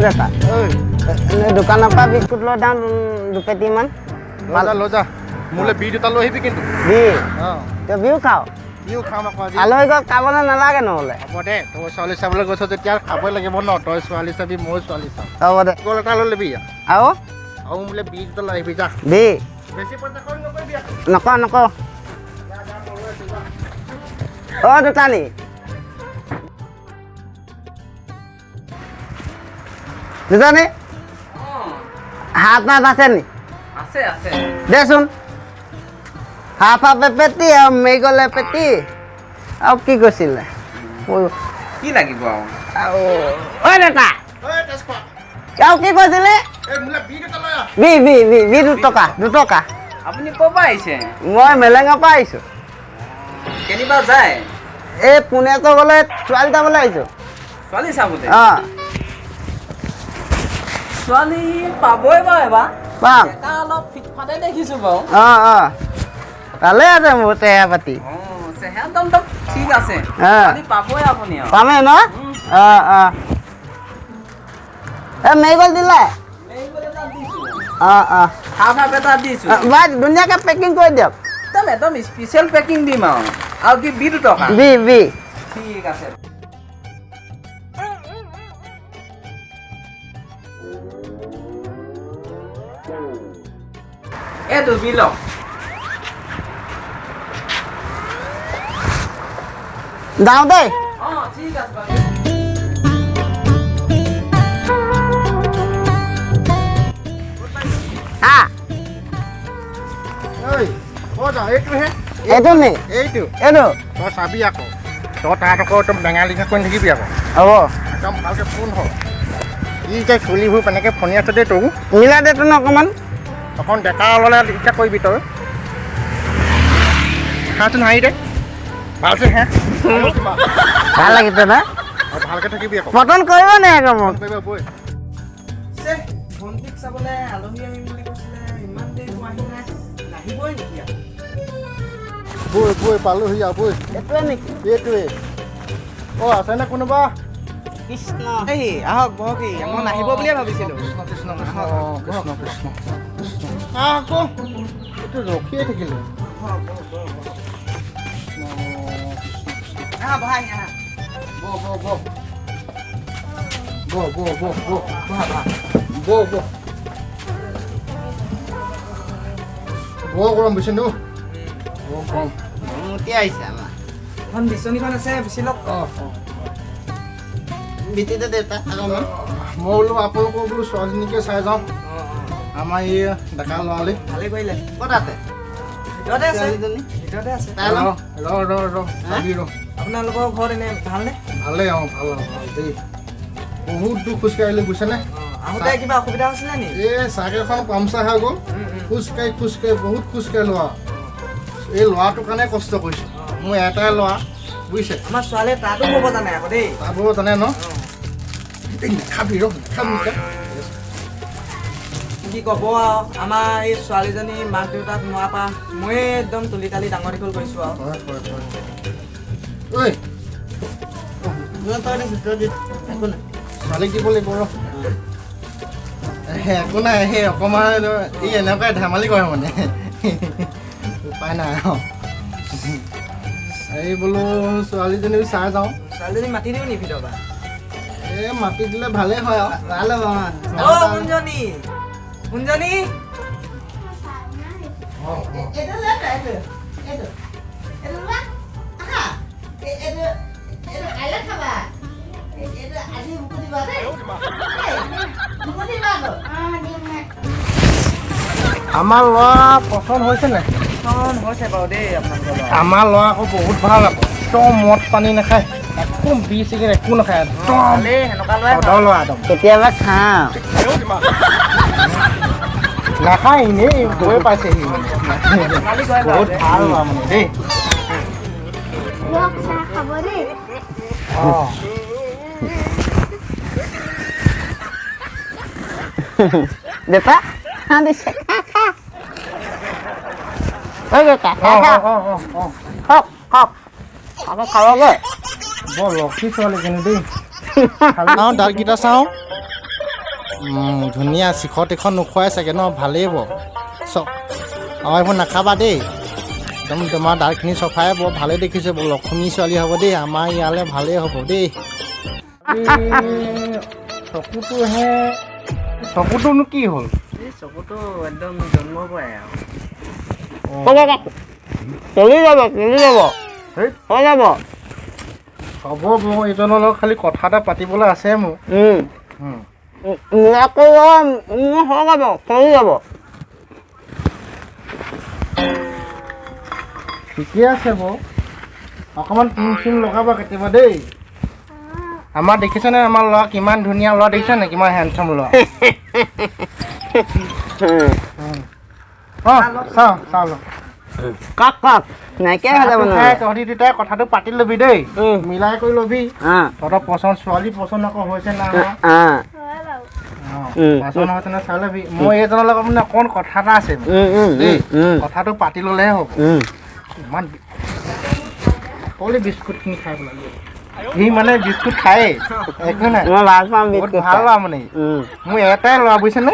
দেতা দোকানৰ পৰা বিস্কুট লৈ দাম 2 পেটিমান লৈ যা মোলে বি দুটা লৈ আহিবি কিন্তু বি তই বিও খাও বিও খাম আকৌ আজি আলহী ঘৰত খাবলৈ নালাগে নহ'লে হ'ব দে তই ছোৱালী চাবলৈ গৈছ যেতিয়া খাবই লাগিব ন তই ছোৱালী চাবি মই ছোৱালী চাম হ'ব দে গ'ল এটা লৈ ল'বি আৰু মোলে বি দুটা লৈ আহিবি যা বি বেছি পইচা খৰচ নকৰিবি নকওঁ অ' দোকানী দুজনী হাফ নাফ আছে নি আছে দেচোন হাফ পেটি আৰু মেগলে পেটি আৰু কি কৈছিলে কি লাগিব আৰু ঐ দেতা আৰু কি কৈছিলে বি 2 টকা আপুনি ক'ৰ পৰা আহিছে মই মেলেঙৰ পৰা আহিছোঁ কেনিবা যায় এই পুনেতো গ'লে ছোৱালী চাবলৈ আহিছোঁ ছোৱালী চাবলৈ অঁ ছোৱালী পাবই বাৰু এবাৰ পাম এটা অলপ ফিটফাটে দেখিছোঁ বাৰু অঁ ভালে আছে মোৰ চেহেৰা পাতি একদম ঠিক আছে ছোৱালী পাবই আপুনি আৰু পামে ন অঁ এই মেগল দিলে অঁ হাফ এটা দিছোঁ ভাই ধুনীয়াকৈ পেকিং কৰি দিয়ক একদম স্পেচিয়েল পেকিং দিম আৰু কি বি 2 টকা বি ঠিক আছে এইটো বিল যাওঁ দেই ঠিক আছে বাৰু হা এইটো নি এইটো এইটো তই চাবি আকৌ তই তাত আকৌ একদম বেঙালী কৰি থাকিবি আকৌ হ'ব একদম ভালকৈ ফোন হ ই যে চুলিবোৰ এনেকৈ ফণি আছে দেই তোৰ মিলাই দেতো ন অকণমান অকণ ডেকা ল'লে এতিয়া কৰিবি তই হাঁচোন হাঁহি দে ভালছে হে ভাল লাগিছে না ভালকৈ থাকিবি আকৌ পতন কৰিব নে আকৌ মোক কৰিবা বৈ ভণ্টিক চাবলৈ আলহী আহিম বুলি কৈছিলে ইমান দেৰি আহি নাই নাহিবই নেকি বৈ পালোহি আৰু বৈ এইটোৱে নেকি এইটোৱে অঁ আছেনে কোনোবা কৃষ্ণ এই আহক বহকি মই নাহিব বুলিয়ে ভাবিছিলোঁ কৃষ্ণ কৃষ্ণ কৃষ্ণ কৃষ্ণ কৃষ্ণ আকৌ এইটো ৰখিয়ে থাকিলে ভাই আহা বৰ গৰম বুজিছে নো বৰ গৰম এতিয়া আহিছে আমাৰ এখন বিচনীখন আছে বিচি লওক বিটিতে দেউতা অকণমান মই বোলো আপোনালোকৰ বোলো ছোৱালীজনীকে চাই যাওঁ আমাৰ এই ডেকা ল'ৰালি ভালেই কৰিলে ক'ত আছে ভিতৰতে আছে ছোৱালীজনী ভিতৰতে আছে তাই লওঁ চাবি ৰ আপোনালোকৰ ঘৰত এনে ভালনে ভালেই অঁ ভাল দেই বহুত দূৰ খোজকাঢ়িলে বুজিছেনে আহোঁতে কিবা অসুবিধা হৈছিলে নি এই চাইকেলখন পামচাৰ হৈ গ'ল খোজকাঢ়ি বহুত খোজকাঢ়ি লোৱা এই ল'ৰাটোৰ কাৰণে কষ্ট কৰিছোঁ মোৰ এটাই ল'ৰা বুজিছে আমাৰ ছোৱালীয়ে তাতো ক'ব জানে আকৌ দেই পাব জানে ন নাখাবি নাখাবি কি ক'ব আৰু আমাৰ এই ছোৱালীজনী মাক দেউতাক নোৱাৰ পৰা ময়ে একদম তুলি তালি ডাঙৰ দীঘল কৰিছোঁ আৰু ঐ একো নাই ছোৱালীক দিব লাগিব ৰ একো নাই সেই অকণমান এই এনেকুৱাই ধেমালি কৰে মানে উপায় নাই আৰু এই বোলো ছোৱালীজনী চাই যাওঁ ছোৱালীজনী মাতি দিওঁ নি ভিতৰৰ পৰা এই মাতি দিলে ভালেই হয় আৰু ভাল হ'ব কুঞ্জনী কুঞ্জনী আমাৰ ল'ৰা পচন্দ হৈছে নাই হৈছে বাৰু দেই আপোনালোকৰ আমাৰ ল'ৰা আকৌ বহুত ভাল আকৌ একদম মদ পানী নাখায় একদম বি চিগাৰেট একো নাখায় একদম সেনেকুৱা সদৰ ল'ৰা একদম কেতিয়াবা খাওঁ নাখায় এনেই গৈ পাইছেহি বহুত ভাল ল'ৰা মানে দেই অঁ দেউতা দিছে ঐ দেউতা খাওক আকৌ খাবগৈ বৰ লক্ষী ছোৱালী কিন্তু দেই চাওঁ দাঁতকেইটা চাওঁ ধুনীয়া চিখৰ তীখৰ নোখোৱাই চাগে ন ভালেই হ'ব চব আৰু এইবোৰ নাখাবা দেই একদম তোমাৰ দাঁতখিনি চফাই বৰ ভালেই দেখিছে বৰ লক্ষ্মী ছোৱালী হ'ব দেই আমাৰ ইয়ালৈ ভালেই হ'ব দেই চকুটোহে চকুটোনো কি হ'ল এই চকুটো একদম জন্মৰ পৰাই আৰু চলি যাব হেই হৈ যাব হ'ব মোৰ এইজনৰ লগত খালি কথা এটা পাতিবলৈ আছে মোৰ হৈ যাব চলি যাব ঠিকে আছে বাৰু অকণমান ক্ৰীম লগাবা কেতিয়াবা দেই আমাৰ দেখিছেনে আমাৰ ল'ৰা কিমান ধুনীয়া ল'ৰা দেখিছেনে কিমান হেণ্ডচাম ল'ৰা অঁ চাওঁ কাক নাইকিয়া হৈ যাব তহঁতি দুটাই কথাটো পাতি ল'বি দেই মিলাই কৰি ল'বি তহঁতৰ পচন্দ ছোৱালী পচন্দ আকৌ হৈছে না পচন্দ হৈছে নে চাই ল'বি মই এইজনৰ লগত মানে অকণ কথা এটা আছে দেই কথাটো পাতি ল'লেহে হ'ব ইমান অকলে বিস্কুটখিনি খাই পেলালোঁ সি মানে বিস্কুট খায়েই একো নাই মই ভাল পাম বহুত ভাল ল'ৰা মানে মোৰ এটাই ল'ৰা বুজিছেনে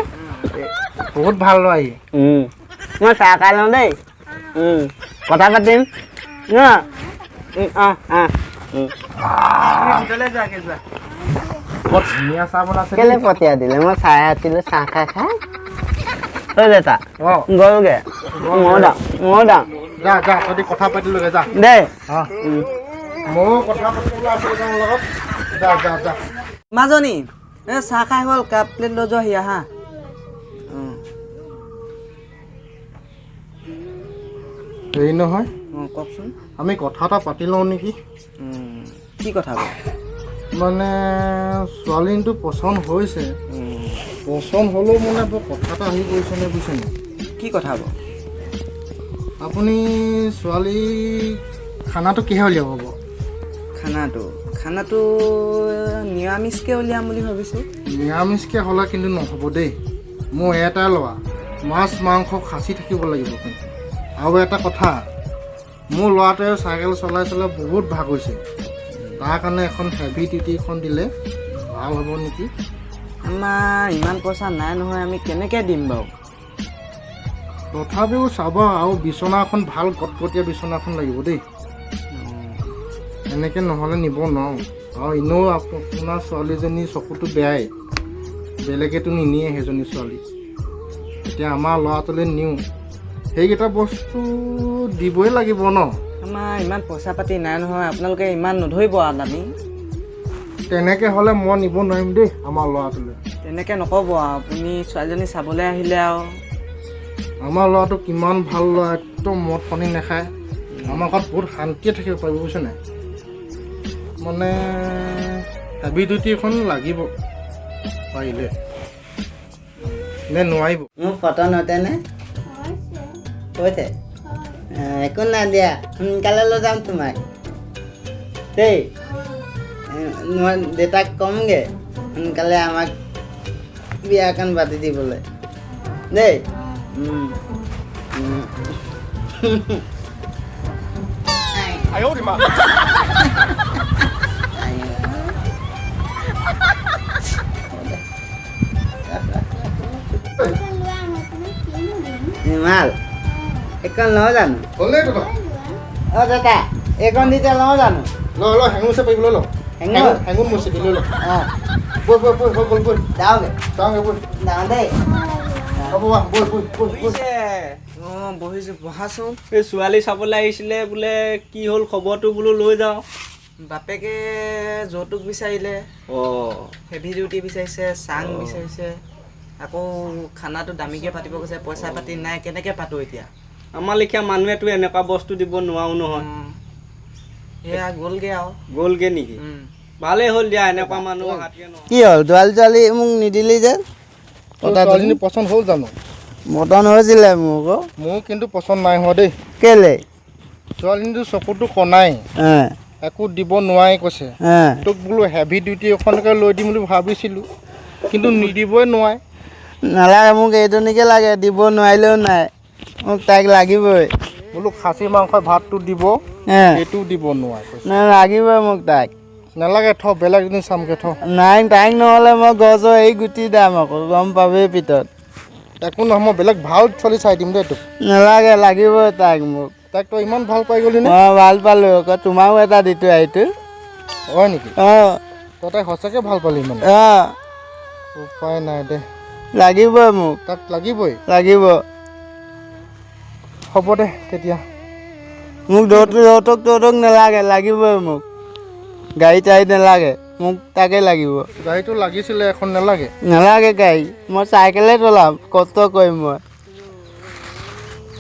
বহুত ভাল ল'ৰা ই মই চাহ খাই লওঁ দেই কথা পাতিম ভিতৰলৈ যোৱাকৈ যোৱা বৰ ধুনীয়া চাহ বনাইছে কেলে পঠিয়াই দিলে মই চাহ আছিলোঁ চাহ খাই থৈ দেতা অঁ গ'লগৈ ময়ো দাম যা তহঁতি কথা পাতিলোগে যা দেই ময়ো কথা পাতিবলৈ আছে তেওঁৰ লগত যা মাজনী এই চাহ খাই গ'ল কাপ প্লেট লৈ যোৱা হিয়া হা হেৰি নহয় অঁ কওকচোন আমি কথা এটা পাতি লওঁ নেকি কি কথা বাৰু মানে ছোৱালীটো পচন্দ হৈছে পচন্দ হ'লেও মানে বৰ কথা এটা আহি পৰিছেনে বুজিছেনে কি কথা বাৰু আপুনি ছোৱালী খানাটো কিহে উলিয়াব বাৰু খানাটো নিৰামিষকৈ উলিয়াম বুলি ভাবিছোঁ নিৰামিষকৈ হ'লে কিন্তু নহ'ব দেই মোৰ এটাই ল'ৰা মাছ মাংস খাচি থাকিব লাগিব কিন্তু আৰু এটা কথা মোৰ ল'ৰাটোৱে চাইকেল চলাই বহুত ভাগ হৈছে তাৰ কাৰণে এখন হেভি ডিউটি এখন দিলে ভাল হ'ব নেকি আমাৰ ইমান পইচা নাই নহয় আমি কেনেকৈ দিম বাৰু তথাপিও চাব আৰু বিচনা এখন ভাল গটগটীয়া বিচনা এখন লাগিব দেই এনেকৈ নহ'লে নিব নোৱাৰোঁ আৰু এনেও আপোনাৰ ছোৱালীজনী চকুটো বেয়াই বেলেগেতো নিনিয়ে সেইজনী ছোৱালী এতিয়া আমাৰ ল'ৰাটোলৈ নিওঁ সেইকেইটা বস্তু দিবই লাগিব ন আমাৰ ইমান পইচা পাতি নাই নহয় আপোনালোকে ইমান নধৰিব আৰু দামী তেনেকৈ হ'লে মই নিব নোৱাৰিম দেই আমাৰ ল'ৰাটোলৈ তেনেকৈ নক'ব আৰু আপুনি ছোৱালীজনী চাবলৈ আহিলে আৰু আমাৰ ল'ৰাটো কিমান ভাল ল'ৰা একদম মদ পানী নাখায় আমাৰ ঘৰত বহুত শান্তিয়ে থাকিব পাৰিব বুজিছে নাই মানে হেভি ডিউটি এখন লাগিব পাৰিলে নে নোৱাৰিব মোৰ ফটো নুঠেনে কৈছে একো নাই দিয়া সোনকালে লৈ যাম তোমাক দেই মই দেউতাক ক'মগৈ সোনকালে আমাক বিয়াখন পাতি দিবলৈ দেই mal এখন লওঁ জানো হ'লেই দাদা অঁ দাদা এইখন দিতে লওঁ জানো ল হেঙুন চেপাৰিব লৈ ল হেঙুন মোৰ চেপি লৈ ল অঁ বৈ হৈ গ'ল বৈ যাওঁগৈ যাওঁগৈ বৈ যাওঁ দেই হ'ব বৈ অঁ বহিছোঁ বহাচোন এই ছোৱালী চাবলৈ আহিছিলে বোলে কি হ'ল খবৰটো বোলো লৈ যাওঁ বাপেকে যৌতুক বিচাৰিলে হেভি ডিউটি বিচাৰিছে চাং বিচাৰিছে আকৌ খানাটো দামীকৈ পাতিব কৈছে পইচা পাতি নাই কেনেকৈ পাতোঁ এতিয়া আমাৰ লেখীয়া মানুহেতো এনেকুৱা বস্তু দিব নোৱাৰো নহয় সেয়া গ'লগৈ আৰু গ'লগৈ নেকি ভালেই হ'ল দিয়া এনেকুৱা মানুহ হাতীয়ে নহয় কি হ'ল ছোৱালী মোক নিদিলি যে ছোৱালীজনী পচন্দ হ'ল জানো মটন হৈছিলে মোক মোৰ কিন্তু পচন্দ নাই হোৱা দেই কেলে ছোৱালীজনীটো চকুটো কণাই একো দিব নোৱাৰি কৈছে তোক বোলো হেভি ডিউটি এখনকে লৈ দিম বুলি ভাবিছিলোঁ কিন্তু নিদিবই নোৱাৰে নালাগে মোক এইজনীকে লাগে দিব নোৱাৰিলেও নাই মোক তাইক লাগিবই বোলো খাচী মাংস ভাতটো দিব এইটো দিব নোৱাৰে কৈছে নাই লাগিবই মোক তাইক নালাগে থ বেলেগ এদিন চামগৈ থ নাই তাইক নহ'লে মই গছৰ এই গুটি দাম আকৌ গম পাবি পিতত একো নহয় মই বেলেগ ভাল ছোৱালী চাই দিম দেই তোক নালাগে লাগিবই তাইক মোক তাইক তই ইমান ভাল পাই গ'লি নে মই ভাল পালোঁ আকৌ তোমাৰো এটা দি থৈ আহিছোঁ হয় নেকি অঁ তই তাইক সঁচাকৈ ভাল পালি মানে অঁ উপায় নাই দে লাগিবই মোক তাক লাগিবই লাগিব হ'ব দে তেতিয়া মোক যৌতুক নালাগে লাগিবই মোক গাড়ী চাড়ী নালাগে মোক তাকে লাগিব গাড়ীটো লাগিছিলে এখন নালাগে নালাগে গাড়ী মই চাইকেলে চলাম কষ্ট কৰিম মই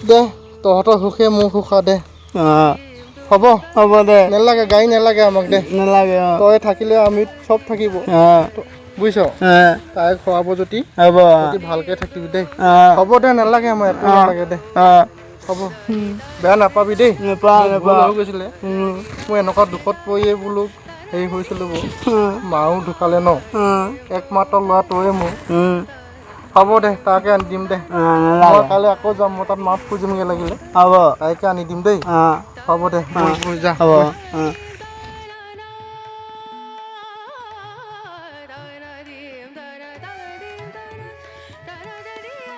দে তহঁতৰ সুখে মোৰ সুখা দে অঁ হ'ব হ'ব দে নালাগে গাড়ী নালাগে আমাক দে নালাগে অঁ তই থাকিলে আমি চব থাকিব অঁ বুজিছ অঁ তাইক খোৱাব যদি হ'ব ভালকৈ থাকিবি দেই অঁ হ'ব দে নালাগে আমাৰ একো নালাগে দে অঁ হ'ব বেয়া নাপাবি দেই নেপাওঁ ভুল নেপাওঁ হৈ গৈছিলে মই এনেকুৱা দুখত পৰিয়ে বোলো হেৰি হৈছিলোঁ মাও ঢুকালে ন একমাত্ৰ ল'ৰা তয়ে মোৰ হ'ব দে তাকে আনি দিম দে মই কাইলৈ আকৌ যাম মই তাত মাফ খুজিমগৈ লাগিলে হ'ব তাইকে আনি দিম দেই অঁ হ'ব দে বৈ যা হ'ব অঁ